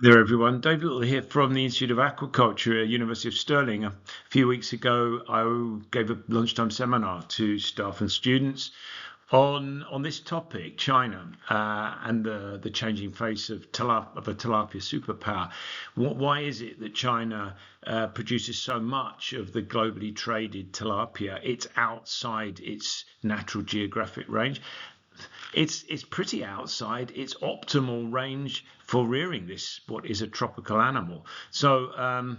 There, everyone. David Little here from the Institute of Aquaculture at University of Stirling. A few weeks ago, I gave a lunchtime seminar to staff and students on this topic, China, and the changing face of a tilapia superpower. Why is it that China produces so much of the globally traded tilapia? It's outside its natural geographic range. It's pretty outside its optimal range for rearing this what is a tropical animal. So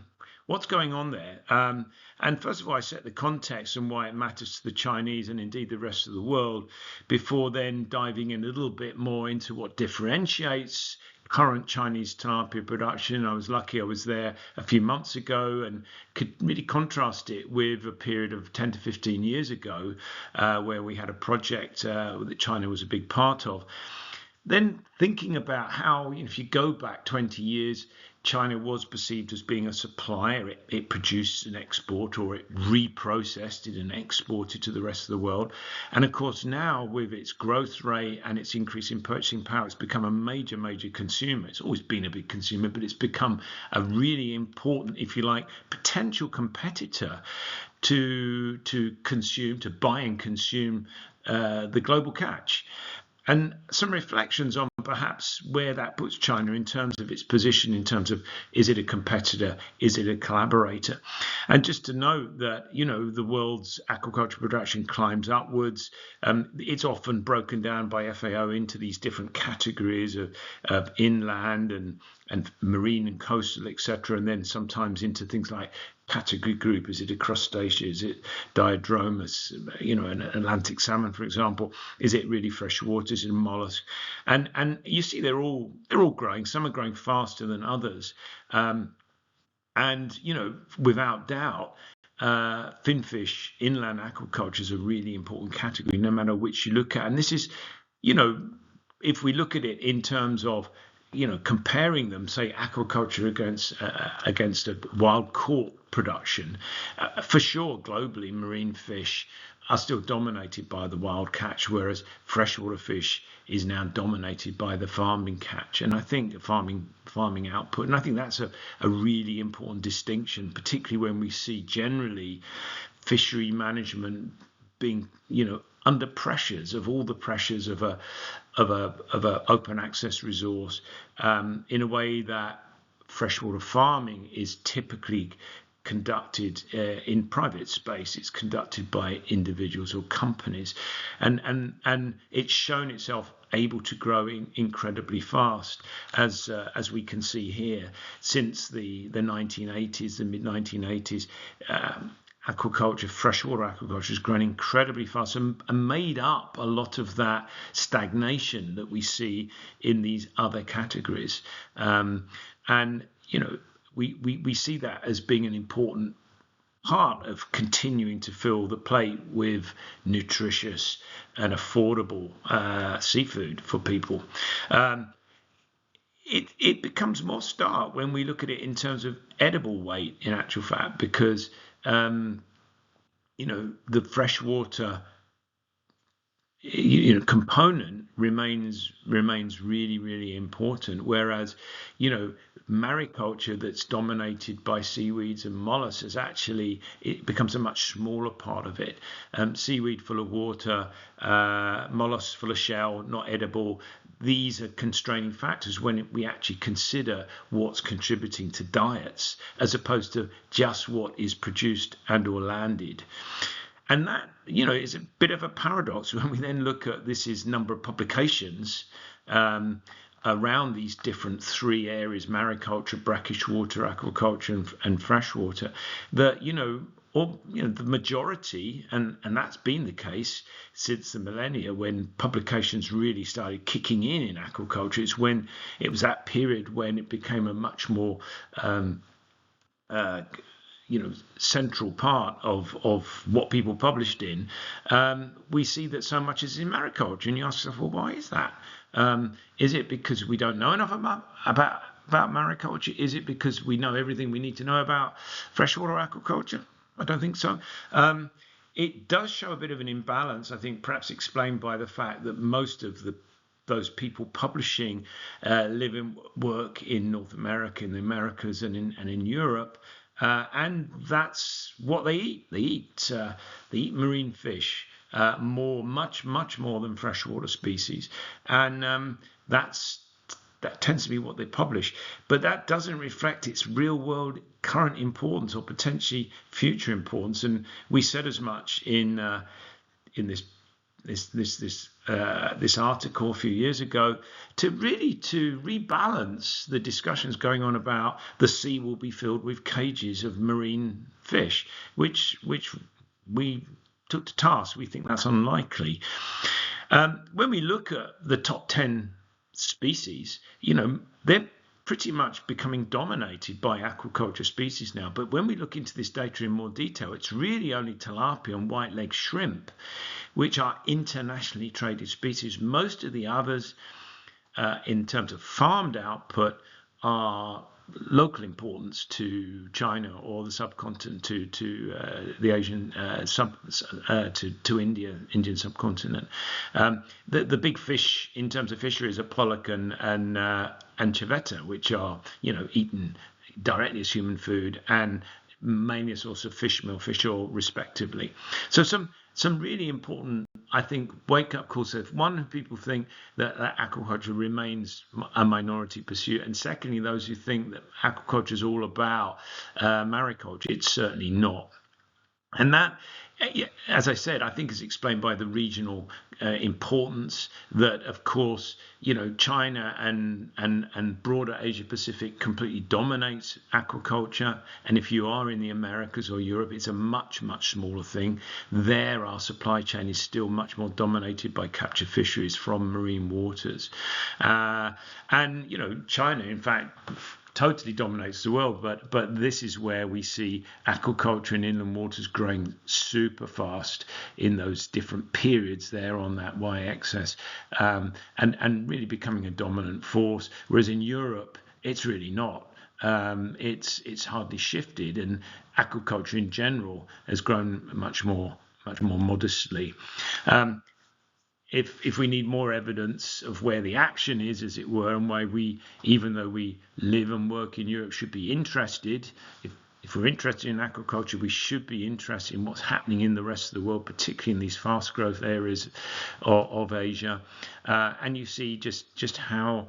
what's going on there? And first of all, I set the context and why it matters to the Chinese and indeed the rest of the world before then diving in a little bit more into what differentiates current Chinese tilapia production. I was lucky I was there a few months ago and could really contrast it with a period of 10 to 15 years ago where we had a project that China was a big part of. Then thinking about how, if you go back 20 years, China was perceived as being a supplier. It produced and exported, or it reprocessed it and exported to the rest of the world. And of course, now with its growth rate and its increase in purchasing power, it's become a major, major consumer. It's always been a big consumer, but it's become a really important, if you like, potential competitor to consume, to buy and consume the global catch. And some reflections on perhaps where that puts China in terms of its position, in terms of, is it a competitor, is it a collaborator? And just to note that, the world's aquaculture production climbs upwards. It's often broken down by FAO into these different categories of inland and marine and coastal, etc., and then sometimes into things like category group. Is it a crustacean? Is it diadromus? An Atlantic salmon, for example. Is it really fresh water? Is it a mollusk? And you see they're all growing. Some are growing faster than others. And without doubt, finfish, inland aquaculture is a really important category, no matter which you look at. And this is, if we look at it in terms of comparing them, say aquaculture against a wild caught production, for sure globally marine fish are still dominated by the wild catch, whereas freshwater fish is now dominated by the farming catch. And I think farming output, and I think that's a really important distinction, particularly when we see generally fishery management being under pressures of all the pressures of a open access resource, in a way that freshwater farming is typically conducted in private space. It's conducted by individuals or companies, and it's shown itself able to grow incredibly fast, as we can see here since the 1980s, the mid 1980s. Aquaculture, freshwater aquaculture, has grown incredibly fast and made up a lot of that stagnation that we see in these other categories. We see that as being an important part of continuing to fill the plate with nutritious and affordable seafood for people. It becomes more stark when we look at it in terms of edible weight, in actual fact, because the freshwater component remains really, really important, whereas mariculture that's dominated by seaweeds and mollusks it becomes a much smaller part of it. Seaweed full of water, mollusks full of shell, not edible. These are constraining factors when we actually consider what's contributing to diets, as opposed to just what is produced and or landed. And that, is a bit of a paradox when we then look at number of publications around these different three areas: mariculture, brackish water, aquaculture, and freshwater. That the majority, and that's been the case since the millennia, when publications really started kicking in aquaculture. It's when it was that period when it became a much more central part of what people published in. We see that so much is in mariculture, and you ask yourself, well, why is that? Is it because we don't know enough about mariculture? Is it because we know everything we need to know about freshwater aquaculture? I don't think so. It does show a bit of an imbalance, I think, perhaps explained by the fact that most of the those people publishing live and work in North America, in the Americas, and in Europe. And that's what they eat. They eat marine fish, much more than freshwater species, and that tends to be what they publish. But that doesn't reflect its real world current importance or potentially future importance. And we said as much in this article a few years ago, to rebalance the discussions going on about the sea will be filled with cages of marine fish, which we took to task. We think that's unlikely. When we look at the top 10 species, they're pretty much becoming dominated by aquaculture species now. But when we look into this data in more detail, it's really only tilapia and white-leg shrimp which are internationally traded species. Most of the others, in terms of farmed output, are local importance to China or the subcontinent, to the Asian to Indian subcontinent. The big fish in terms of fisheries are pollock and civetta, which are eaten directly as human food and mainly a source of fish meal, fish oil, respectively. So some really important, I think, wake-up calls. If one, people think that aquaculture remains a minority pursuit, and secondly, those who think that aquaculture is all about mariculture, it's certainly not. And that, as I said, I think is explained by the regional importance that, of course, China and broader Asia Pacific completely dominates aquaculture. And if you are in the Americas or Europe, it's a much smaller thing. There, our supply chain is still much more dominated by capture fisheries from marine waters. And China, in fact, totally dominates the world, but this is where we see aquaculture in inland waters growing super fast in those different periods there on that y-axis, and really becoming a dominant force. Whereas in Europe, it's really not. It's hardly shifted, and aquaculture in general has grown much more modestly. If we need more evidence of where the action is, as it were, and why we, even though we live and work in Europe, should be interested. If we're interested in aquaculture, we should be interested in what's happening in the rest of the world, particularly in these fast growth areas of Asia. And you see just how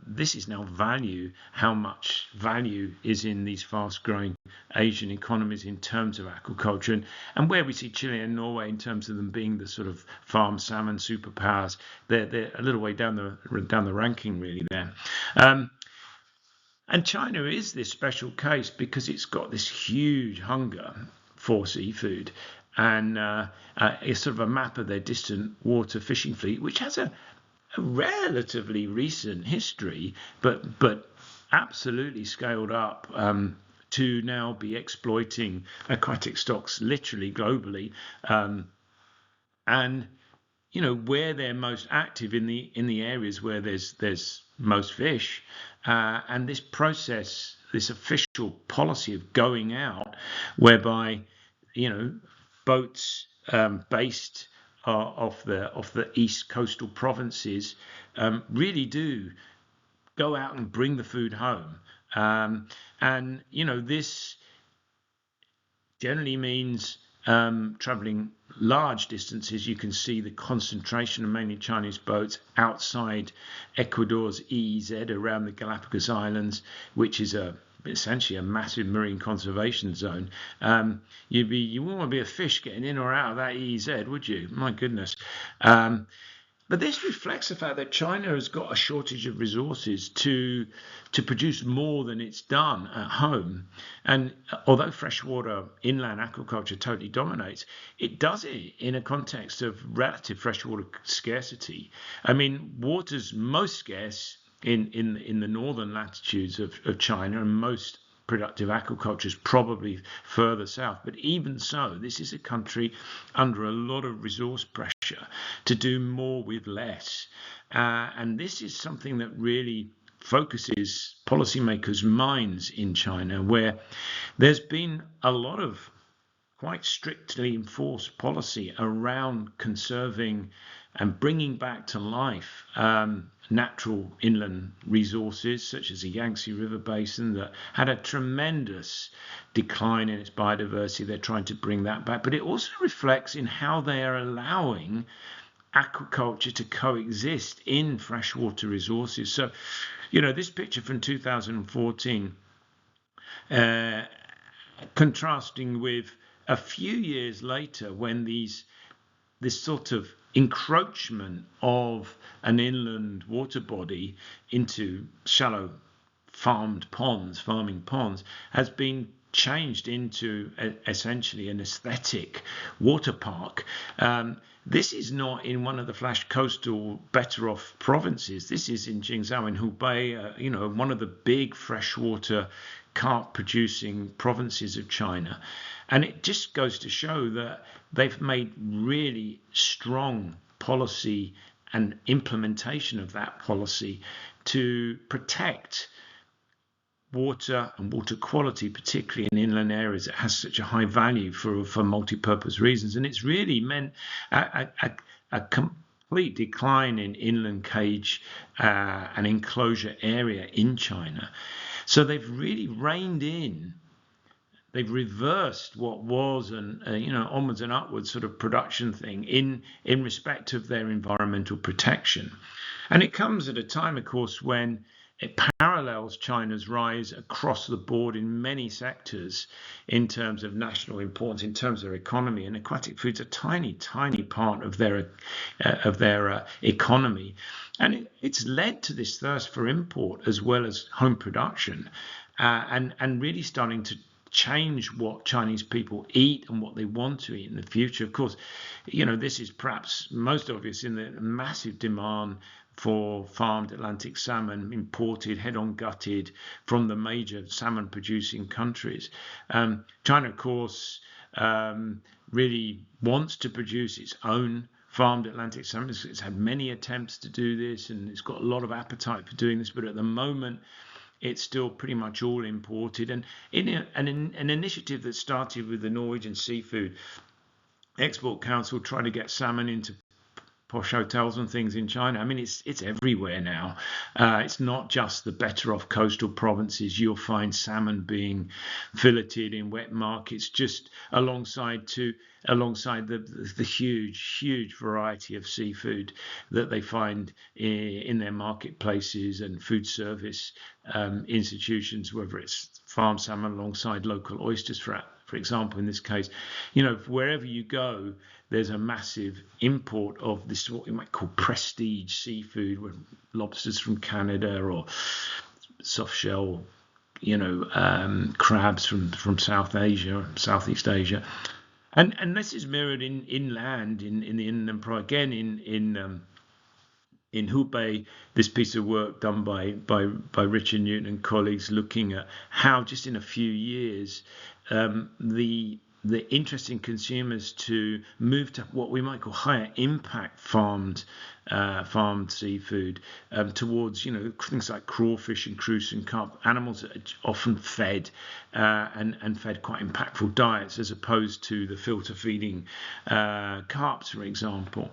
this is now value, how much value is in these fast growing Asian economies in terms of aquaculture, and where we see Chile and Norway in terms of them being the sort of farm salmon superpowers. They're a little way down the ranking really there. And China is this special case because it's got this huge hunger for seafood, and it's sort of a map of their distant water fishing fleet, which has a relatively recent history, but absolutely scaled up to now be exploiting aquatic stocks literally globally, and where they're most active in the areas where there's most fish, and this process, this official policy of going out, whereby boats based off the east coastal provinces really do go out and bring the food home, and this generally means traveling large distances. You can see the concentration of mainly Chinese boats outside Ecuador's EEZ around the Galapagos Islands, which is essentially a massive marine conservation zone. You wouldn't want to be a fish getting in or out of that EEZ, would you? My goodness. But this reflects the fact that China has got a shortage of resources to produce more than it's done at home. And although freshwater inland aquaculture totally dominates, it does it in a context of relative freshwater scarcity. I mean, water's most scarce in the northern latitudes of China, and most productive aquaculture is probably further south. But even so, this is a country under a lot of resource pressure to do more with less. And this is something that really focuses policymakers' minds in China, where there's been a lot of quite strictly enforced policy around conserving and bringing back to life natural inland resources such as the Yangtze River Basin that had a tremendous decline in its biodiversity. They're trying to bring that back, but it also reflects in how they are allowing aquaculture to coexist in freshwater resources. So, this picture from 2014, contrasting with a few years later when this sort of encroachment of an inland water body into shallow farming ponds, has been changed into essentially an aesthetic water park. This is not in one of the flash coastal better off provinces. This is in Jingzhou in Hubei, one of the big freshwater carp producing provinces of China. And it just goes to show that they've made really strong policy and implementation of that policy to protect water and water quality, particularly in inland areas that has such a high value for multi-purpose reasons. And it's really meant a complete decline in inland cage and enclosure area in China. So they've really reined in. They've reversed what was an onwards and upwards sort of production thing in respect of their environmental protection. And it comes at a time, of course, when it parallels China's rise across the board in many sectors in terms of national importance, in terms of their economy. And aquatic food's a tiny, tiny part of their economy. And it's led to this thirst for import as well as home production, and really starting to change what Chinese people eat and what they want to eat in the future. Of course, this is perhaps most obvious in the massive demand for farmed Atlantic salmon imported head-on gutted from the major salmon producing countries. China, of course, really wants to produce its own farmed Atlantic salmon. It's had many attempts to do this, and it's got a lot of appetite for doing this, but at the moment it's still pretty much all imported. And in an initiative that started with the Norwegian Seafood Export Council trying to get salmon into posh hotels and things in China. I mean, it's everywhere now. It's not just the better off coastal provinces. You'll find salmon being filleted in wet markets just alongside the huge variety of seafood that they find in their marketplaces and food service institutions, whether it's farm salmon alongside local oysters, for example, in this case. Wherever you go, there's a massive import of this, what we might call prestige seafood, with lobsters from Canada or soft shell, crabs from South Asia, Southeast Asia. And this is mirrored inland in the inland empire again in Hubei. This piece of work done by Richard Newton and colleagues, looking at how just in a few years the interest in consumers to move to what we might call higher impact farmed seafood, towards things like crawfish and crucian carp, animals that are often fed and fed quite impactful diets, as opposed to the filter feeding carps, for example.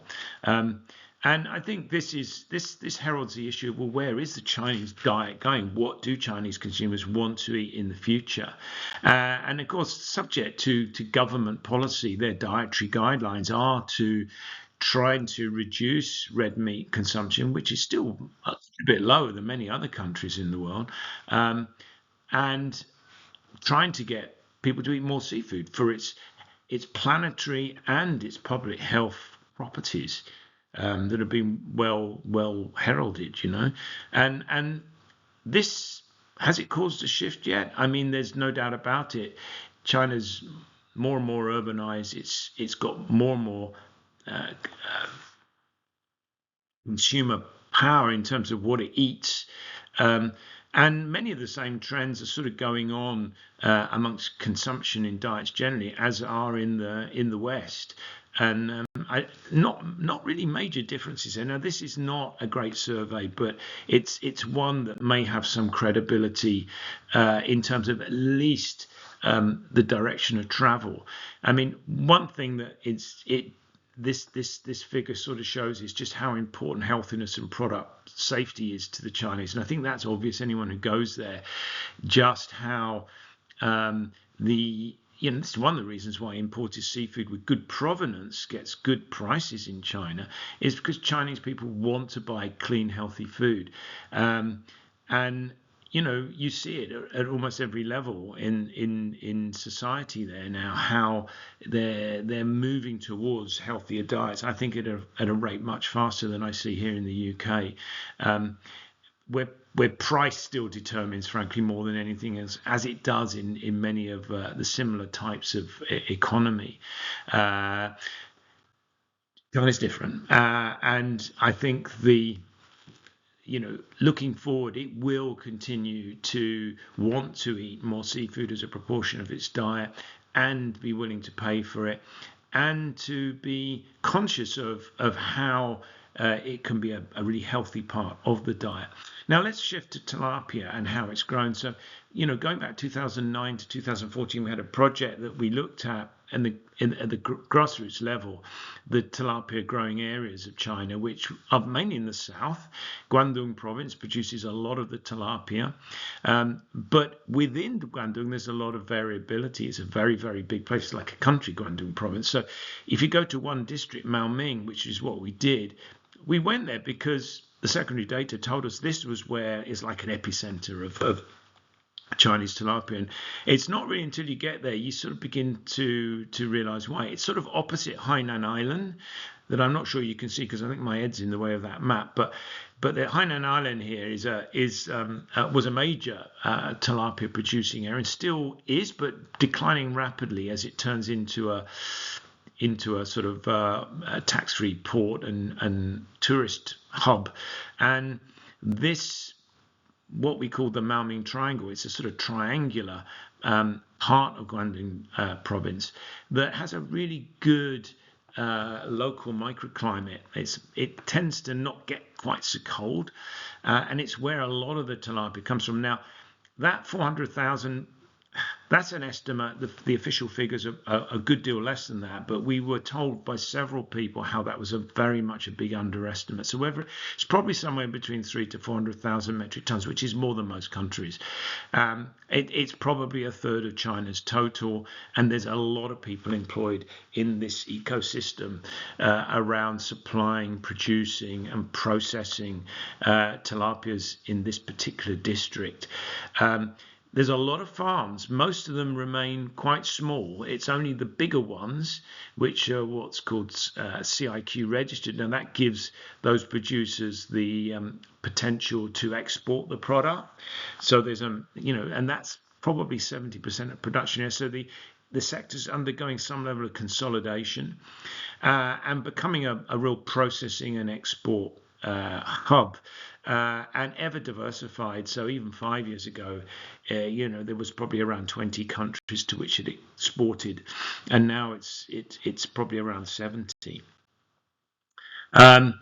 And I think this heralds the issue of, well, where is the Chinese diet going? What do Chinese consumers want to eat in the future? And of course, subject to government policy, their dietary guidelines are to trying to reduce red meat consumption, which is still a bit lower than many other countries in the world, and trying to get people to eat more seafood for its planetary and its public health properties. That have been well heralded, and this, has it caused a shift yet? I mean, there's no doubt about it. China's more and more urbanized. It's got more and more consumer power in terms of what it eats, and many of the same trends are sort of going on amongst consumption in diets generally, as are in the West. And not really major differences there. Now, this is not a great survey, but it's one that may have some credibility in terms of at least the direction of travel. I mean, one thing that this figure sort of shows is just how important healthiness and product safety is to the Chinese, and I think that's obvious. Anyone who goes there, just how the this is one of the reasons why imported seafood with good provenance gets good prices in China, is because Chinese people want to buy clean, healthy food, and you see it at almost every level in society there now, how they're moving towards healthier diets. I think at a rate much faster than I see here in the UK. Where price still determines, frankly, more than anything else, as it does in many of the similar types of economy. China's different, and I think looking forward, it will continue to want to eat more seafood as a proportion of its diet, and be willing to pay for it, and to be conscious of how it can be a really healthy part of the diet. Now let's shift to tilapia and how it's grown. So, going back 2009 to 2014, we had a project that we looked at at the grassroots level, the tilapia growing areas of China, which are mainly in the south. Guangdong province produces a lot of the tilapia, but within Guangdong there's a lot of variability. It's a very, very big place, like a country, Guangdong province. So if you go to one district, Maoming, which is what we did, we went there because the secondary data told us this was where it's like an epicenter of Chinese tilapia. And it's not really until you get there you sort of begin to realize why. It's sort of opposite Hainan Island, that I'm not sure you can see because I think my head's in the way of that map. But the Hainan Island here was a major tilapia producing area, and still is, but declining rapidly as it turns into a sort of a tax-free port and tourist hub. And this, what we call the Maoming Triangle, it's a sort of triangular part of Guangdong province that has a really good local microclimate. It tends to not get quite so cold, and it's where a lot of the tilapia comes from. Now, that 400,000, that's an estimate. The official figures are a good deal less than that, but we were told by several people how that was very much a big underestimate. So it's probably somewhere between 300,000 to 400,000 metric tons, which is more than most countries. It's probably a third of China's total, and there's a lot of people employed in this ecosystem around supplying, producing, and processing tilapias in this particular district. There's a lot of farms. Most of them remain quite small. It's only the bigger ones, which are what's called CIQ registered. Now that gives those producers the potential to export the product. So there's and that's probably 70% of production here. So the sector's undergoing some level of consolidation and becoming a real processing and export hub. And ever diversified. So even 5 years ago, there was probably around 20 countries to which it exported, and now it's probably around 70. And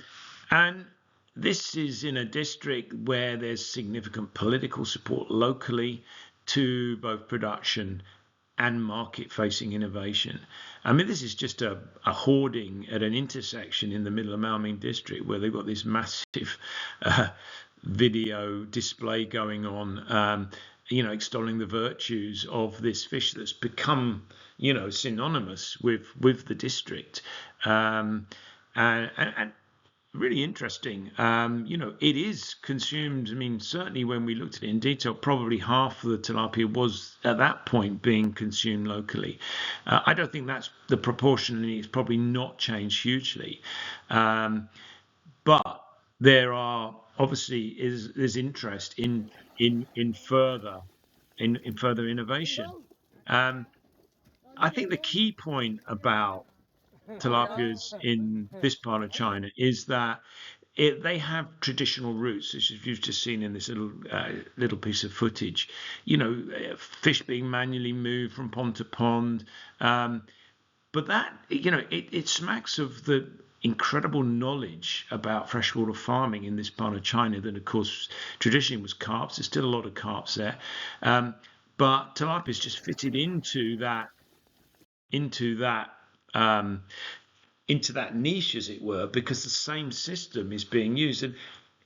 this is in a district where there's significant political support locally to both production and market-facing innovation. I mean, this is just a hoarding at an intersection in the middle of Maoming district where they've got this massive video display going on, extolling the virtues of this fish that's become, synonymous with the district. And really interesting. It is consumed. I mean, certainly when we looked at it in detail, probably half of the tilapia was at that point being consumed locally. I don't think that's the proportion. It's probably not changed hugely, but there are obviously is interest in further innovation. I think the key point about tilapias in this part of China is that they have traditional roots, as you've just seen in this little piece of footage. Fish being manually moved from pond to pond, but that it smacks of the incredible knowledge about freshwater farming in this part of China that, of course, traditionally was carps. There's still a lot of carps there, but tilapia is just fitted into that into that niche, as it were, because the same system is being used. And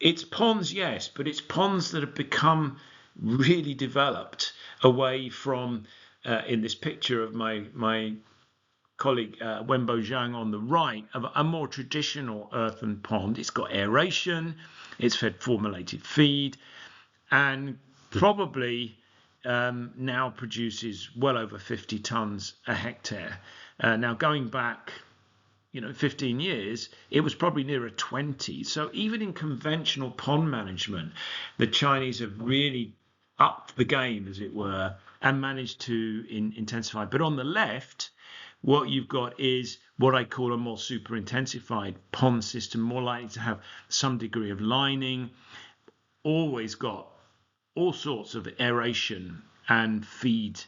it's ponds, yes, but it's ponds that have become really developed away from, in this picture of my colleague Wenbo Zhang on the right, of a more traditional earthen pond. It's got aeration, it's fed formulated feed, and probably now produces well over 50 tons a hectare. Now going back 15 years, it was probably nearer 20. So even in conventional pond management, the Chinese have really upped the game, as it were, and managed to intensify. But on the left, what you've got is what I call a more super intensified pond system, more likely to have some degree of lining, always got all sorts of aeration and feed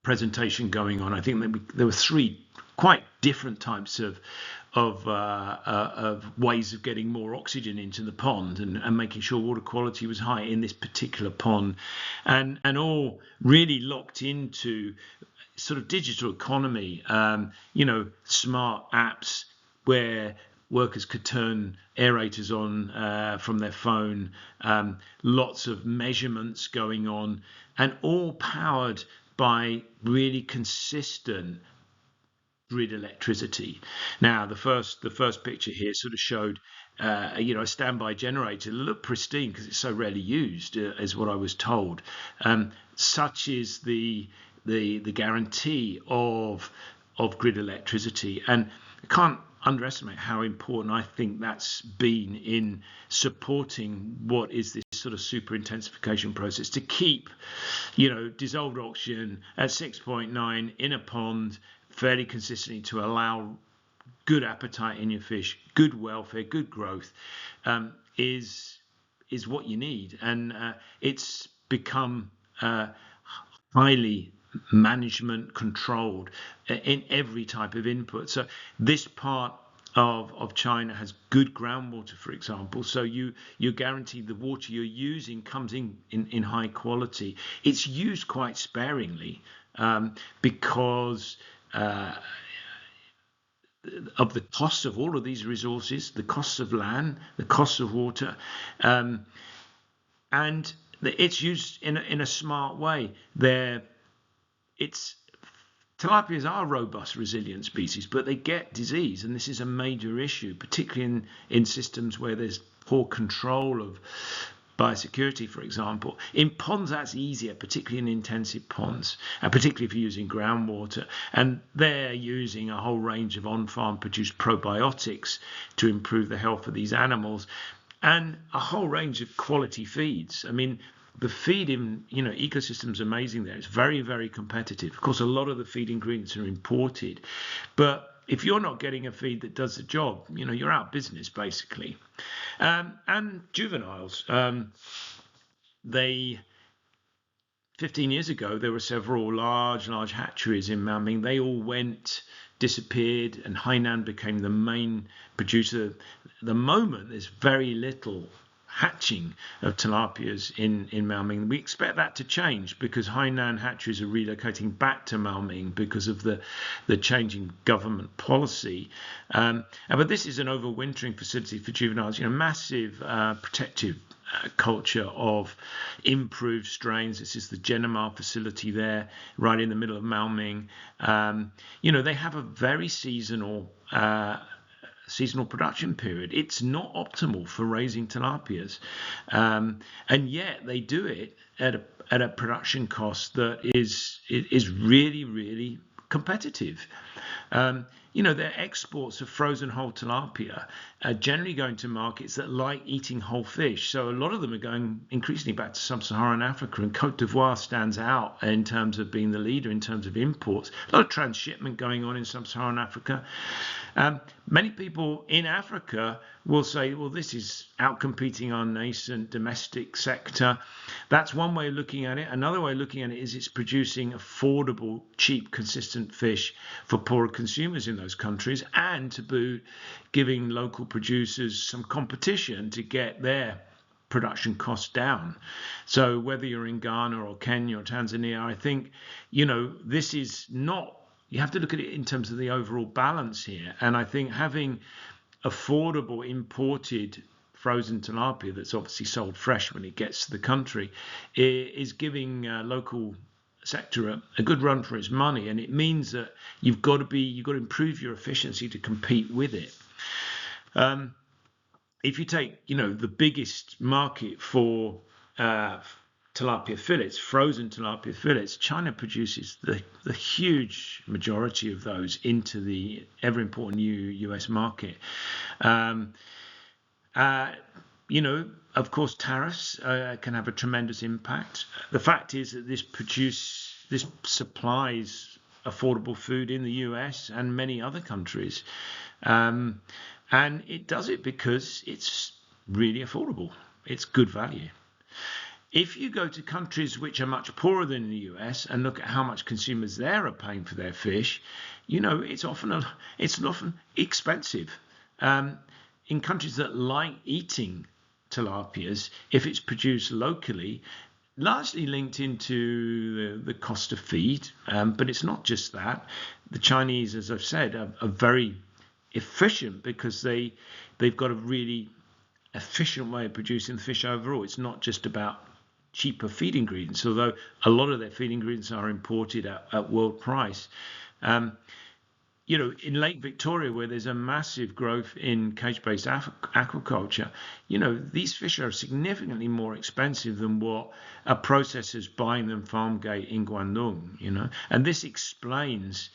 presentation going on. I think there were three quite different types of ways of getting more oxygen into the pond and making sure water quality was high in this particular pond, and all really locked into sort of digital economy, smart apps where workers could turn aerators on from their phone, lots of measurements going on, and all powered by really consistent grid electricity. Now, the first picture here sort of showed a standby generator. It looked pristine because it's so rarely used, is what I was told. Such is the guarantee of grid electricity, and I can't underestimate how important I think that's been in supporting what is this sort of super intensification process to keep dissolved oxygen at 6.9 in a pond fairly consistently, to allow good appetite in your fish, good welfare, good growth, is what you need. And it's become highly management controlled in every type of input. So this part of China has good groundwater, for example. So you're guaranteed the water you're using comes in high quality. It's used quite sparingly because of the cost of all of these resources, the costs of land, the costs of water, and it's used in a smart way. Tilapias are robust, resilient species, but they get disease, and this is a major issue, particularly in systems where there's poor control of biosecurity, for example. In ponds, that's easier, particularly in intensive ponds, and particularly if you're using groundwater. And they're using a whole range of on-farm produced probiotics to improve the health of these animals, and a whole range of quality feeds. I mean, the feed in ecosystems amazing there. It's very, very competitive. Of course, a lot of the feed ingredients are imported, but if you're not getting a feed that does the job, you're out of business, basically. And juveniles, 15 years ago, there were several large hatcheries in Maoming. They all disappeared, and Hainan became the main producer. At the moment, there's very little hatching of tilapias in Maoming. We expect that to change because Hainan hatcheries are relocating back to Maoming because of the changing government policy. But this is an overwintering facility for juveniles, massive protective culture of improved strains. This is the Genomar facility there, right in the middle of Maoming. They have a very seasonal production period. It's not optimal for raising tilapias, and yet they do it at a production cost that is really, really competitive. Their exports of frozen whole tilapia are generally going to markets that like eating whole fish. So a lot of them are going increasingly back to sub-Saharan Africa, and Cote d'Ivoire stands out in terms of being the leader in terms of imports. A lot of transshipment going on in sub-Saharan Africa. Many people in Africa will say, well, this is outcompeting our nascent domestic sector. That's one way of looking at it. Another way of looking at it is it's producing affordable, cheap, consistent fish for poorer consumers in those countries, and to boot, giving local producers some competition to get their production costs down. So whether you're in Ghana or Kenya or Tanzania, I think, this is not you have to look at it in terms of the overall balance here. And I think having affordable imported frozen tilapia that's obviously sold fresh when it gets to the country is giving local sector a good run for its money, and it means that you've got to improve your efficiency to compete with it. Um, if you take, the biggest market for tilapia fillets, frozen tilapia fillets, China produces the huge majority of those into the ever important new US market. Um, uh, of course, tariffs can have a tremendous impact. The fact is that this supplies affordable food in the US and many other countries, um, and it does it because it's really affordable. It's good value. If you go to countries which are much poorer than the US and look at how much consumers there are paying for their fish, it's often expensive. Um, in countries that like eating tilapias, if it's produced locally, largely linked into the cost of feed, but it's not just that. The Chinese, as I've said, are very efficient because they've got a really efficient way of producing the fish overall. It's not just about cheaper feed ingredients, although a lot of their feed ingredients are imported at world price. Um, in Lake Victoria, where there's a massive growth in cage-based aquaculture, these fish are significantly more expensive than what a processor's buying them farm gate in Guangdong, and this explains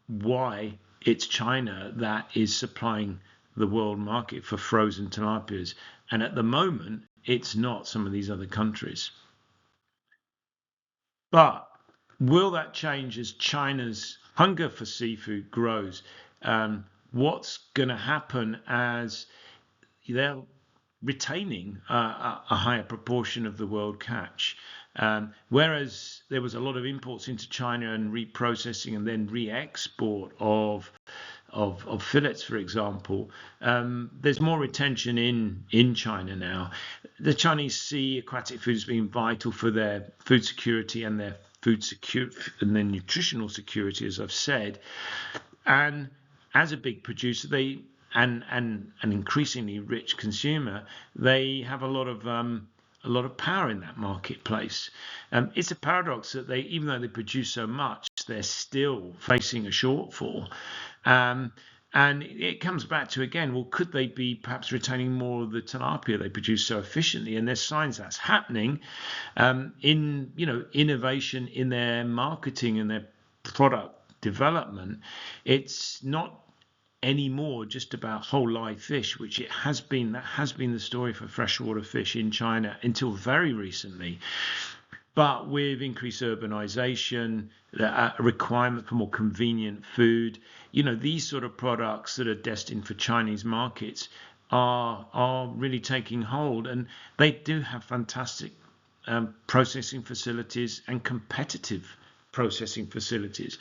why it's China that is supplying the world market for frozen tilapias. And at the moment, it's not some of these other countries. But will that change as China's hunger for seafood grows? What's going to happen as they're retaining a higher proportion of the world catch? Whereas there was a lot of imports into China and reprocessing and then re-export of fillets, for example, there's more retention in China now. The Chinese see aquatic food as being vital for their food security and their their nutritional security, as I've said. And as a big producer, and an increasingly rich consumer, they have a lot of power in that marketplace. It's a paradox that even though they produce so much, they're still facing a shortfall. Um, and it comes back to, again, well, could they be perhaps retaining more of the tilapia they produce so efficiently? And there's signs that's happening in innovation in their marketing and their product development. It's not anymore just about whole live fish, which it has been. That has been the story for freshwater fish in China until very recently. But with increased urbanization, a requirement for more convenient food, these sort of products that are destined for Chinese markets are really taking hold, and they do have fantastic processing facilities and competitive processing facilities.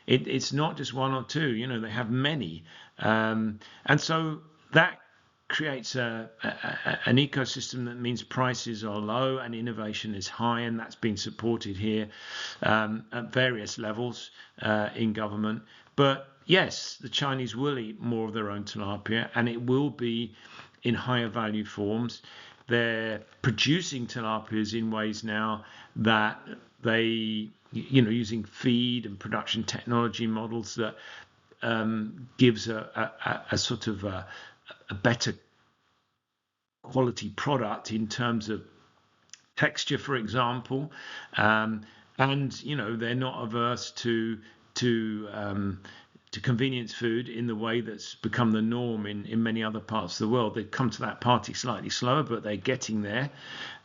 It's not just one or two, they have many. And so that creates an ecosystem that means prices are low and innovation is high, and that's been supported here at various levels in government. But yes, the Chinese will eat more of their own tilapia, and it will be in higher value forms. They're producing tilapias in ways now that they, using feed and production technology models that gives a sort of a better quality product in terms of texture, for example, and they're not averse to convenience food in the way that's become the norm in many other parts of the world. They've come to that party slightly slower, but they're getting there.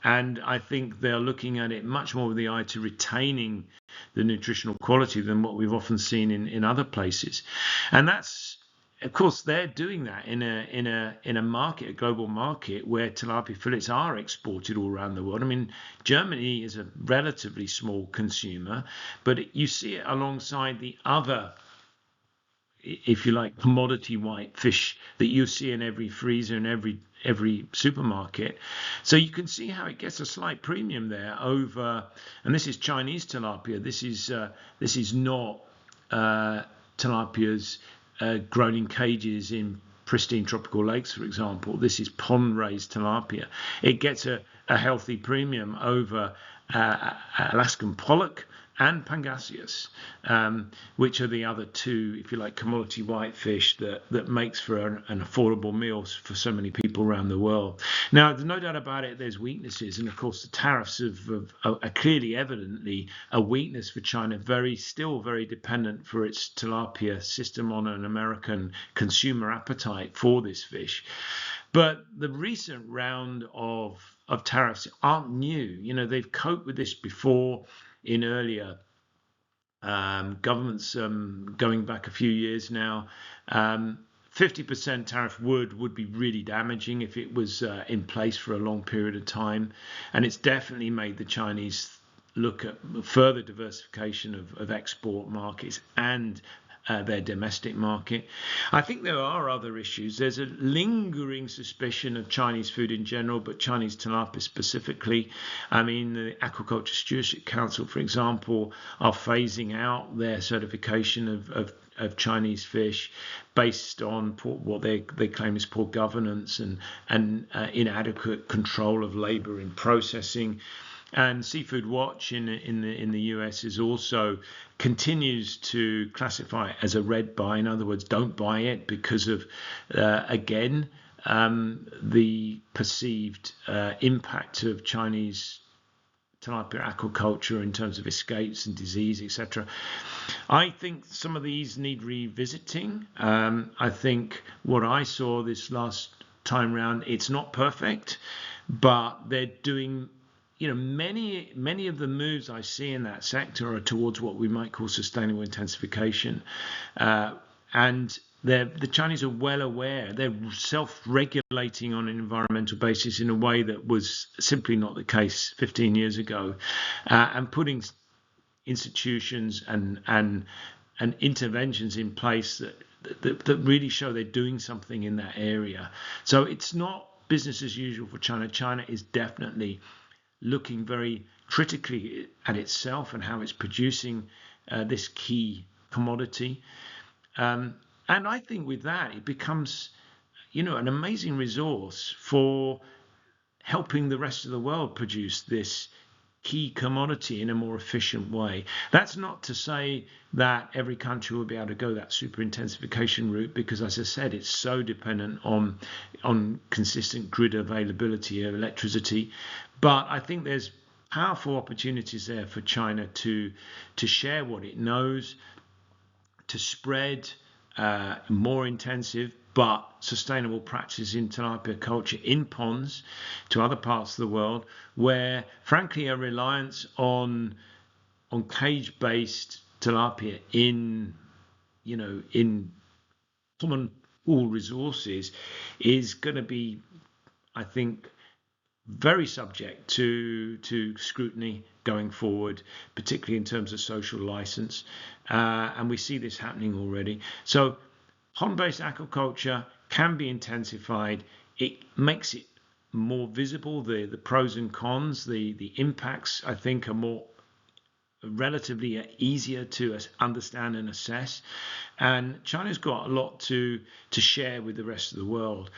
And I think they're looking at it much more with the eye to retaining the nutritional quality than what we've often seen in other places. And that's, of course, they're doing that in a market, a global market, where tilapia fillets are exported all around the world. I mean, Germany is a relatively small consumer, but you see it alongside the other, if you like, commodity white fish that you see in every freezer and every supermarket. So you can see how it gets a slight premium there over, and this is Chinese tilapia. This is not tilapias grown in cages in pristine tropical lakes, for example. This is pond-raised tilapia. It gets a healthy premium over Alaskan pollock and pangasius, which are the other two, if you like, commodity whitefish that makes for an affordable meal for so many people around the world. Now, there's no doubt about it, there's weaknesses, and of course the tariffs are clearly evidently a weakness for China, still very dependent for its tilapia system on an American consumer appetite for this fish. But the recent round of tariffs aren't new. They've coped with this before in earlier governments going back a few years now. 50% tariff would be really damaging if it was in place for a long period of time. And it's definitely made the Chinese look at further diversification of export markets and their domestic market. I think there are other issues. There's a lingering suspicion of Chinese food in general, but Chinese tilapia specifically. I mean, the Aquaculture Stewardship Council, for example, are phasing out their certification of Chinese fish based on what they claim is poor governance and inadequate control of labor in processing. And Seafood Watch in the US is also continues to classify it as a red buy. In other words, don't buy it because of again the perceived impact of Chinese tilapia aquaculture in terms of escapes and disease, etc. I think some of these need revisiting. I think what I saw this last time round, it's not perfect, but they're doing. Many of the moves I see in that sector are towards what we might call sustainable intensification, and the Chinese are well aware. They're self-regulating on an environmental basis in a way that was simply not the case 15 years ago, and putting institutions and interventions in place that really show they're doing something in that area. So it's not business as usual for China. China is definitely looking very critically at itself and how it's producing this key commodity. And I think with that, it becomes, an amazing resource for helping the rest of the world produce this key commodity in a more efficient way. That's not to say that every country will be able to go that super intensification route, because as I said, it's so dependent on consistent grid availability of electricity. But I think there's powerful opportunities there for China to share what it knows, to spread more intensive but sustainable practices in tilapia culture in ponds to other parts of the world, where frankly a reliance on cage-based tilapia in common pool resources is going to be, I think, very subject to scrutiny going forward, particularly in terms of social license, and we see this happening already. So pond-based aquaculture can be intensified. It makes it more visible, the pros and cons, the impacts, I think, are more relatively easier to understand and assess. And China's got a lot to share with the rest of the world.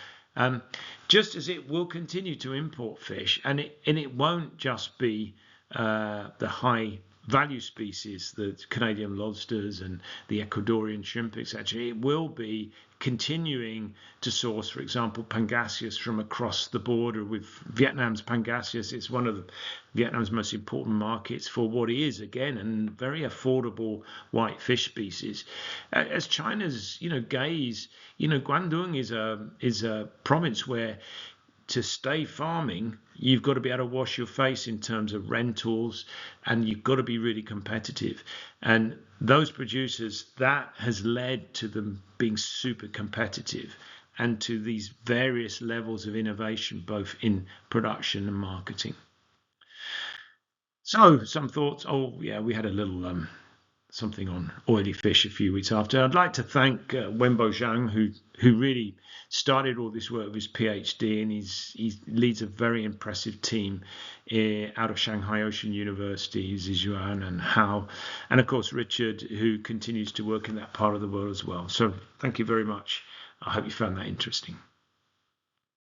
Just as it will continue to import fish, and it won't just be the high value species, the Canadian lobsters and the Ecuadorian shrimp, etc. It will be continuing to source, for example, pangasius from across the border with Vietnam's pangasius. It's one of Vietnam's most important markets for what is, again, a very affordable white fish species. As China's, gaze, Guangdong is a province where to stay farming, you've got to be able to wash your face in terms of rentals, and you've got to be really competitive. And those producers, that has led to them being super competitive and to these various levels of innovation, both in production and marketing. So some thoughts. Oh yeah, we had a little something on oily fish a few weeks after. I'd like to thank Wenbo Zhang, who really started all this work with his PhD, and he leads a very impressive team out of Shanghai Ocean University, Zizhuan and Hao, and of course Richard, who continues to work in that part of the world as well. So thank you very much. I hope you found that interesting.